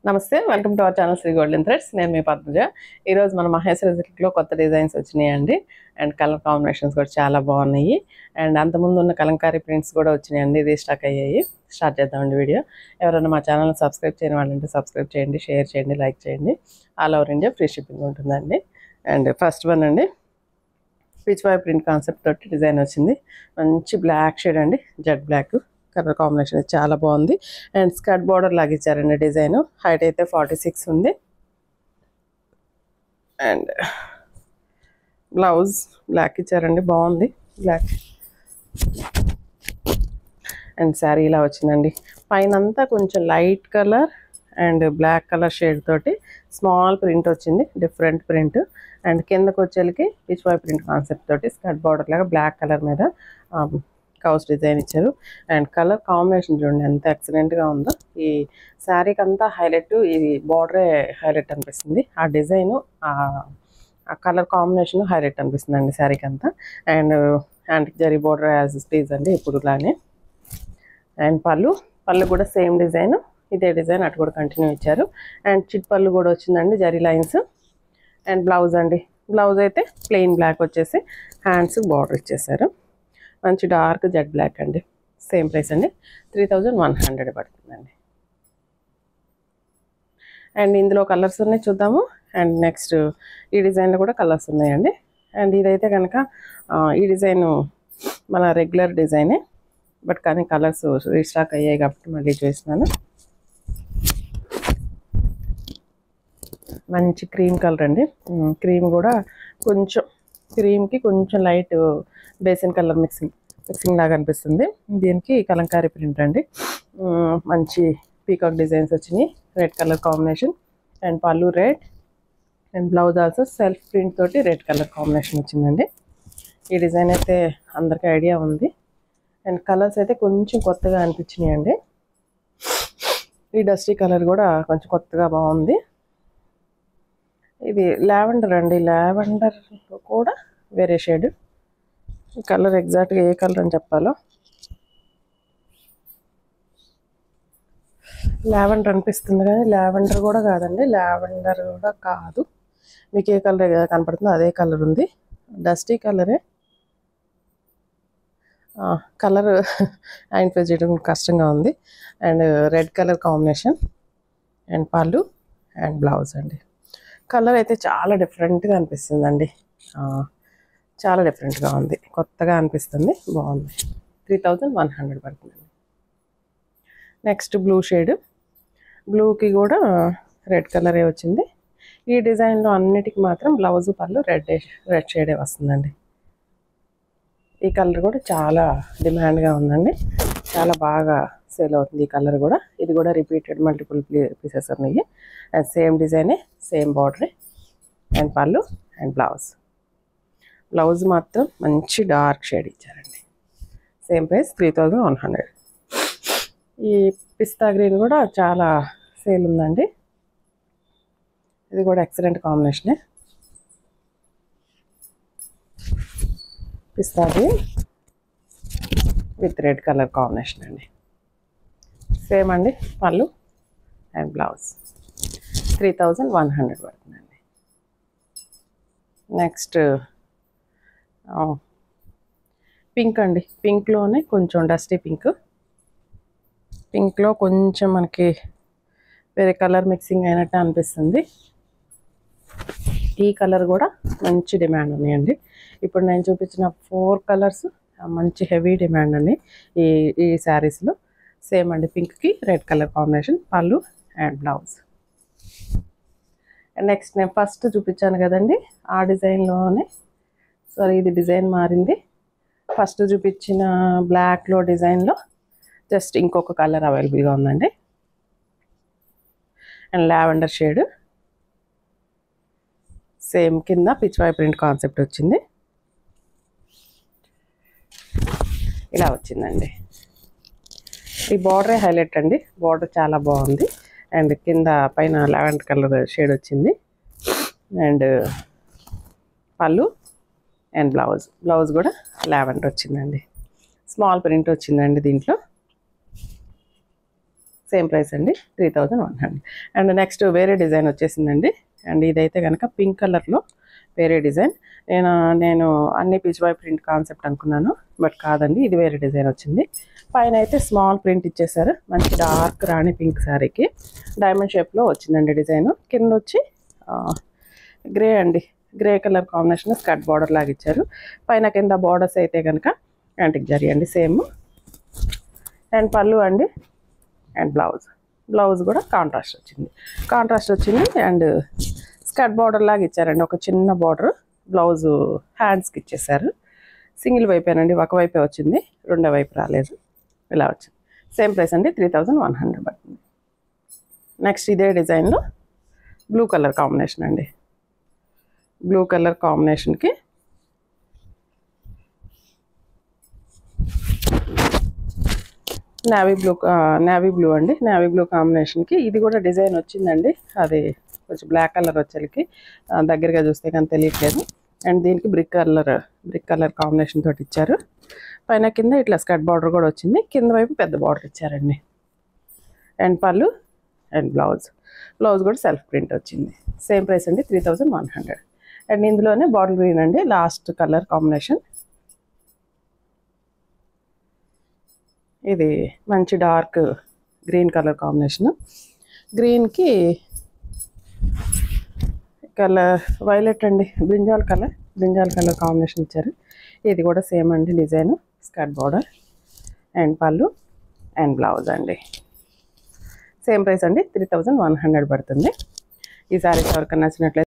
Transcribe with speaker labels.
Speaker 1: నమస్తే, welcome to our channel Sri golden threads. నేను మీ పద్మజ. ఈరోజు మన మహేశ్వర సిల్క్లో కొత్త డిజైన్స్ వచ్చినాయండి. అండ్ కలర్ కాంబినేషన్స్ కూడా చాలా బాగున్నాయి. అండ్ అంతకుముందు ఉన్న కలంకారీ ప్రింట్స్ కూడా వచ్చినాయండి, రీస్టాక్ అయ్యాయి. స్టార్ట్ చేద్దామండి వీడియో. ఎవరైనా మా ఛానల్ని సబ్స్క్రైబ్ చేయని వాళ్ళంటే సబ్స్క్రైబ్ చేయండి, షేర్ చేయండి, లైక్ చేయండి. All over India free shipping ఉంటుందండి. అండ్ ఫస్ట్ వన్ అండి, పిచ్ వై ప్రింట్ కాన్సెప్ట్ తోటి డిజైన్ వచ్చింది. మంచి బ్లాక్ షేడ్ అండి, జెడ్ బ్లాక్ కలర్ కాంబినేషన్ చాలా బాగుంది. అండ్ స్కర్ట్ బార్డర్ లాగా ఇచ్చారండి డిజైన్. హైట్ అయితే 46 ఉంది. అండ్ బ్లౌజ్ బ్లాక్ ఇచ్చారండి, బాగుంది బ్లాక్. అండ్ శారీ ఇలా వచ్చిందండి. పైన అంతా కొంచెం light colour and black colour shade తోటి స్మాల్ ప్రింట్ వచ్చింది, డిఫరెంట్ ప్రింట్. అండ్ కిందకు వచ్చేకి పిచ్ వై ప్రింట్ కాన్సెప్ట్ తోటి స్కర్ట్ బార్డర్ లాగా బ్లాక్ కలర్ మీద కౌస్ డిజైన్ ఇచ్చారు. అండ్ కలర్ కాంబినేషన్ చూడండి ఎంత ఎక్సలెంట్గా ఉందో. ఈ శారీకి అంతా హైలైట్, ఇది బార్డరే హైలైట్ అనిపిస్తుంది. ఆ డిజైను, ఆ కలర్ కాంబినేషన్ హైలైట్ అనిపిస్తుంది అండి శారీకి అంతా. And antique zari border as స్టీజ్ అండి ఇప్పుడు లానే. అండ్ పళ్ళు కూడా సేమ్ డిజైన్, ఇదే డిజైన్ అటు కూడా కంటిన్యూ ఇచ్చారు. అండ్ చిట్ పళ్ళు కూడా వచ్చిందండి, జరీ లైన్స్. అండ్ బ్లౌజ్ అండి, బ్లౌజ్ అయితే ప్లెయిన్ బ్లాక్ వచ్చేసి హ్యాండ్స్ బార్డర్ ఇచ్చేసారు. మంచి డార్క్ జెడ్ బ్లాక్ అండి. సేమ్ ప్రైస్ అండి, 3100 పడుతుందండి. అండ్ ఇందులో కలర్స్ ఉన్నాయి, చూద్దాము. అండ్ నెక్స్ట్ ఈ డిజైన్లో కూడా కలర్స్ ఉన్నాయండి. అండ్ ఇదైతే కనుక ఈ డిజైన్ మన రెగ్యులర్ డిజైనే, బట్ కానీ కలర్స్ రీస్టాక్ అయ్యాయి కాబట్టి మళ్ళీ చూస్తున్నాను. మంచి క్రీమ్ కలర్ అండి. క్రీమ్ కూడా కొంచెం, క్రీమ్కి కొంచెం లైట్ బేసిన్ కలర్ మిక్సింగ్ లాగా అనిపిస్తుంది. దీనికి కలంకారీ ప్రింట్ అండి. మంచి పీకాక్ డిజైన్స్ వచ్చినాయి, రెడ్ కలర్ కాంబినేషన్. అండ్ పళ్ళు red and blouse also self print తోటి రెడ్ కలర్ కాంబినేషన్ వచ్చిందండి. ఈ డిజైన్ అయితే అందరికీ ఐడియా ఉంది. అండ్ కలర్స్ అయితే కొంచెం కొత్తగా అనిపించినాయి అండి. ఈ డస్టీ కలర్ కూడా కొంచెం కొత్తగా బాగుంది. ఇది లావెండర్ అండి, లావెండర్ కూడా వేరే షేడ్. ఈ కలర్ ఎగ్జాక్ట్గా ఏ కలర్ అని చెప్పాలో. లావెండర్ అనిపిస్తుంది కానీ లావెండర్ కూడా కాదండి, లావెండర్ కూడా కాదు. మీకు ఏ కలర్ కనపడుతుందో అదే కలర్ ఉంది, డస్టీ కలరే. కలర్ ఐడెంటిఫై చేయడం కష్టంగా ఉంది. And red colour combination. And పళ్ళు అండ్ బ్లౌజ్ అండి. కలర్ అయితే చాలా డిఫరెంట్గా అనిపిస్తుందండి, చాలా డిఫరెంట్గా ఉంది, కొత్తగా అనిపిస్తుంది, బాగుంది. 3100 పడుతుందండి. నెక్స్ట్ బ్లూ షేడ్, బ్లూకి కూడా రెడ్ కలరే వచ్చింది. ఈ డిజైన్లో అన్నిటికీ మాత్రం బ్లౌజ్ పళ్ళు రెడ్ షేడే వస్తుందండి. ఈ కలర్ కూడా చాలా డిమాండ్గా ఉందండి, చాలా బాగా సేల్ అవుతుంది ఈ కలర్ కూడా. ఇది కూడా రిపీటెడ్ మల్టిపుల్ పీసెస్ ఉన్నాయి. అండ్ సేమ్ డిజైనే, సేమ్ బార్డరే. అండ్ పళ్ళు అండ్ బ్లౌజ్ మాత్రం మంచి డార్క్ షేడ్ ఇచ్చారండి. Same price 3100. ఈ పిస్తా గ్రీన్ కూడా చాలా సేల్ ఉందండి. ఇది కూడా ఎక్సలెంట్ కాంబినేషనే, pista green with red colour combination అండి. సేమ్ అండి, పళ్ళు అండ్ బ్లౌజ్ 3100 పడుతుందండి. నెక్స్ట్ పింక్ అండి, పింక్లోనే కొంచెం డస్టీ పింక్. పింక్లో కొంచెం మనకి వేరే కలర్ మిక్సింగ్ అయినట్టు అనిపిస్తుంది. ఈ కలర్ కూడా మంచి డిమాండ్ ఉన్నాయండి. ఇప్పుడు నేను చూపించిన 4 కలర్స్ మంచి హెవీ డిమాండ్ అండి ఈ శారీస్లో. సేమ్ అండి, పింక్కి రెడ్ కలర్ కాంబినేషన్, పళ్ళు అండ్ బ్లౌజ్. నెక్స్ట్ నేను ఫస్ట్ చూపించాను కదండి, ఆ డిజైన్లోనే, సారీ ఇది డిజైన్ మారింది. ఫస్ట్ చూపించిన బ్లాక్లో డిజైన్లో జస్ట్ ఇంకొక కలర్ అవైలబుల్గా ఉందండి. అండ్ లావెండర్ షేడ్, సేమ్ కింద పిచ్ వై ప్రింట్ కాన్సెప్ట్ వచ్చింది, ఇలా వచ్చిందండి. ఈ బార్డరే హైలైట్ అండి, బార్డర్ చాలా బాగుంది. అండ్ కింద పైన లావెండర్ కలర్ షేడ్ వచ్చింది. అండ్ పళ్ళు అండ్ బ్లౌజ్ కూడా లావెండర్ వచ్చిందండి. స్మాల్ ప్రింట్ వచ్చిందండి దీంట్లో. సేమ్ ప్రైస్ అండి 3100. అండ్ నెక్స్ట్ వేరే డిజైన్ వచ్చేసిందండి. అండ్ ఇదైతే కనుక పింక్ కలర్లో వేరే డిజైన్. నేను అన్ని పిచ్వాయ్ ప్రింట్ కాన్సెప్ట్ అనుకున్నాను, బట్ కాదండి, ఇది వేరే డిజైన్ వచ్చింది. పైన అయితే స్మాల్ ప్రింట్ ఇచ్చేసారు. మంచి డార్క్ రాణి పింక్ శారీకి డైమండ్ షేప్లో వచ్చిందండి డిజైన్. కింద వచ్చి గ్రే అండి, grey colour combination skirt border లాగా ఇచ్చారు. పైన కింద బార్డర్స్ అయితే కనుక యాంటిక్ జరీ అండి సేమ్. అండ్ పళ్ళు అండి, అండ్ బ్లౌజ్ కూడా కాంట్రాస్ట్ వచ్చింది. అండ్ స్కర్ట్ బార్డర్ లాగా ఇచ్చారండి, ఒక చిన్న బార్డర్. బ్లౌజు హ్యాండ్స్కి ఇచ్చేసారు. సింగిల్ వైపేనండి, ఒక వైపే వచ్చింది, రెండో వైపు రాలేదు. ఇలా వచ్చింది. సేమ్ ప్రైస్ అండి 3100 పడుతుంది. నెక్స్ట్ ఇదే డిజైన్లో బ్లూ కలర్ కాంబినేషన్ అండి. బ్లూ కలర్ కాంబినేషన్కి నేవీ బ్లూ అండి. నేవీ బ్లూ కాంబినేషన్కి ఇది కూడా డిజైన్ వచ్చిందండి. అది కొంచెం బ్లాక్ కలర్ వచ్చేకి దగ్గరగా చూస్తే కానీ తెలియట్లేదు. అండ్ దీనికి బ్రిక్ కలర్ కాంబినేషన్ తోటి ఇచ్చారు. పైన కింద ఇట్లా స్కర్ట్ బార్డర్ కూడా వచ్చింది. కింద వైపు పెద్ద బార్డర్ ఇచ్చారండి. అండ్ పళ్ళు అండ్ బ్లౌజ్ కూడా సెల్ఫ్ ప్రింట్ వచ్చింది. సేమ్ ప్రైస్ అండి 3100. అండ్ ఇందులోనే బాటిల్ గ్రీన్ అండి లాస్ట్ కలర్ కాంబినేషన్. ఇది మంచి డార్క్ గ్రీన్ కలర్ కాంబినేషన్. గ్రీన్కి కలర్ వైలెట్ అండి, బ్రింజాల్ కలర్ కాంబినేషన్ ఇచ్చారు. ఇది కూడా సేమ్ అండి డిజైన్, స్కర్ట్ బార్డర్ అండ్ పళ్ళు అండ్ బ్లౌజ్ అండి. సేమ్ ప్రైస్ అండి 3100 పడుతుంది. ఈ సారీస్ ఎవరికైనా నచ్చినట్లయితే